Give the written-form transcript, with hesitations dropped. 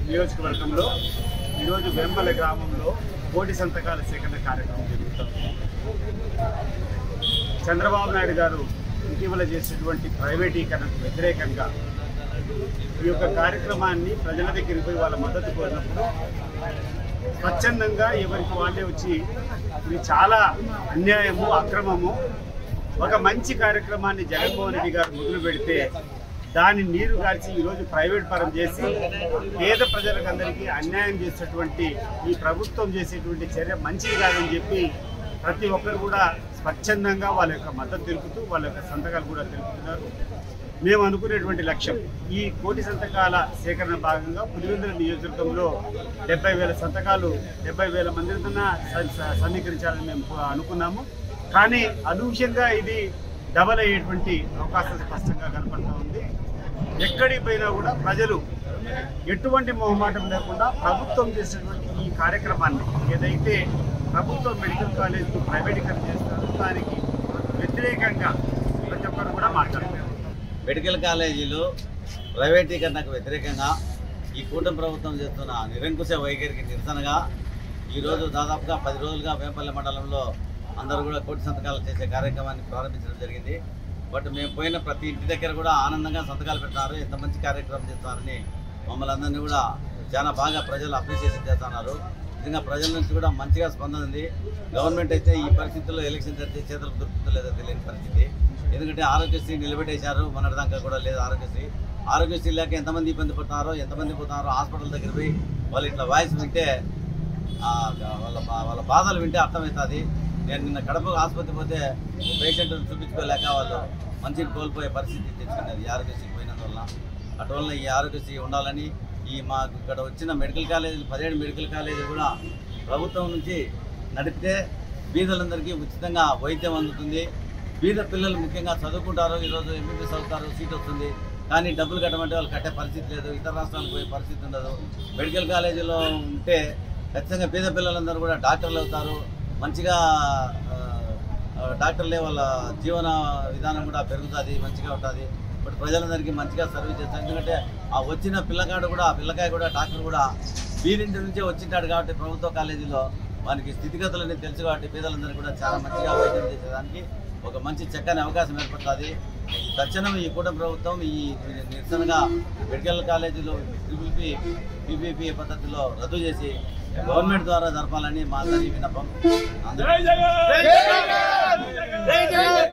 నియోజకవర్గంలో ఈరోజు వేంపల్లి గ్రామంలో కోటి సంతకాల సేకరణ కార్యక్రమం జరుగుతుంది. చంద్రబాబు నాయుడు గారు ఇటీవల చేసినటువంటి ప్రైవేటీకరణకు వ్యతిరేకంగా ఈ యొక్క కార్యక్రమాన్ని ప్రజల దగ్గరికి పోయి వాళ్ళ మద్దతు కోరినప్పుడు స్వచ్ఛందంగా ఎవరికి వాళ్ళే వచ్చి ఇది చాలా అన్యాయము, అక్రమము, ఒక మంచి కార్యక్రమాన్ని జగన్మోహన్ రెడ్డి గారు మొదలు పెడితే దాన్ని నీరు గాల్చి ఈరోజు ప్రైవేట్ పరం చేసి పేద ప్రజలకు అందరికీ అన్యాయం చేసేటువంటి ఈ ప్రభుత్వం చేసేటువంటి చర్య మంచిది కాదని చెప్పి ప్రతి ఒక్కరు కూడా స్వచ్ఛందంగా వాళ్ళ యొక్క మద్దతు తెలుపుతూ వాళ్ళ యొక్క సంతకాలు కూడా తెలుపుతున్నారు. మేము అనుకునేటువంటి లక్ష్యం ఈ కోటి సంతకాల సేకరణ భాగంగా పులివెందుల నియోజకవర్గంలో 70,000 సంతకాలు 70,000 మందితో సమీకరించాలని మేము అనుకున్నాము. కానీ అనూహ్యంగా ఇది డబల్ అయ్యేటువంటి అవకాశం స్పష్టంగా కనపడుతూ ఉంది. ఎక్కడికి పోయినా కూడా ప్రజలు ఎటువంటి మొహమాటం లేకుండా ప్రభుత్వం చేసినటువంటి ఈ కార్యక్రమాన్ని ఏదైతే ప్రభుత్వం మెడికల్ కాలేజ్కు ప్రైవేటీకరణ చేస్తారో దానికి వ్యతిరేకంగా ప్రతి ఒక్కరు కూడా మాట్లాడుతున్నారు. మెడికల్ కాలేజీలు ప్రైవేటీకరణకు వ్యతిరేకంగా ఈ కూటమి ప్రభుత్వం చేస్తున్న నిరంకుశ వైఖరికి నిరసనగా ఈరోజు దాదాపుగా 10 రోజులుగా వేంపల్లి మండలంలో అందరూ కూడా కోటి సంతకాలు చేసే కార్యక్రమాన్ని ప్రారంభించడం జరిగింది. బట్ మేము పోయిన ప్రతి ఇంటి దగ్గర కూడా ఆనందంగా సంతకాలు పెట్టినారు. ఎంత మంచి కార్యక్రమం చేస్తున్నారని మమ్మల్ని అందరినీ కూడా చాలా బాగా ప్రజలు అప్రిషియేషన్ చేస్తున్నారు. నిజంగా ప్రజల నుంచి కూడా మంచిగా స్పందన ఉంది. గవర్నమెంట్ అయితే ఈ పరిస్థితుల్లో ఎలక్షన్ జరిగితే చేతులకు దొరుకుతుందో లేదో తెలియని పరిస్థితి. ఎందుకంటే ఆరోగ్యశ్రీ నిలబెట్టేశారు, మొన్నటిదాకా కూడా లేదు ఆరోగ్యశ్రీ లేక ఎంతమంది ఇబ్బంది పడుతున్నారో, ఎంతమంది పోతున్నారో హాస్పిటల్ దగ్గర పోయి వాళ్ళు ఇట్లా వాయిస్ వింటే వాళ్ళ బాధలు వింటే అర్థమవుతుంది. నేను నిన్న కడప ఆసుపత్రి పోతే పేషెంట్ని చూపించుకోలేక వాళ్ళు మంచిని కోల్పోయే పరిస్థితి తెచ్చుకున్నది ఈ ఆరోగ్యశ్రీ పోయినందువల్ల. అటువల్ల ఈ ఆరోగ్యశ్రీ ఉండాలని మాకు ఇక్కడ వచ్చిన మెడికల్ కాలేజీలు 17 మెడికల్ కాలేజీలు కూడా ప్రభుత్వం నుంచి నడిపితే బీదలందరికీ ఉచితంగా వైద్యం అందుతుంది. బీద పిల్లలు ముఖ్యంగా చదువుకుంటారు, ఈరోజు ఎంబీబీఎస్ అవుతారు, సీట్ వస్తుంది. కానీ డబ్బులు కట్టమంటే వాళ్ళు కట్టే పరిస్థితి లేదు, ఇతర రాష్ట్రాలకు పోయే పరిస్థితి ఉండదు. మెడికల్ కాలేజీలో ఉంటే ఖచ్చితంగా పేద పిల్లలందరూ కూడా డాక్టర్లు అవుతారు, మంచిగా డాక్టర్లే వాళ్ళ జీవన విధానం కూడా పెరుగుతుంది, మంచిగా ఉంటుంది. బట్ ప్రజలందరికీ మంచిగా సర్వీస్ చేస్తారు. ఎందుకంటే ఆ వచ్చిన పిల్లకాయ కూడా డాక్టర్ కూడా బీదింటి నుంచే వచ్చింటాడు కాబట్టి ప్రభుత్వ కాలేజీలో వానికి స్థితిగతులన్నీ తెలుసు కాబట్టి పేదలందరికీ కూడా చాలా మంచిగా వైద్యం చేసేదానికి ఒక మంచి చక్కని అవకాశం ఏర్పడుతుంది. తక్షణం ఈ కూటమి ప్రభుత్వం ఈ నిరసనగా మెడికల్ కాలేజీలో పీపీపీ పద్ధతిలో రద్దు చేసి గవర్నమెంట్ ద్వారా జరపాలని మా అందరి విన్నపం.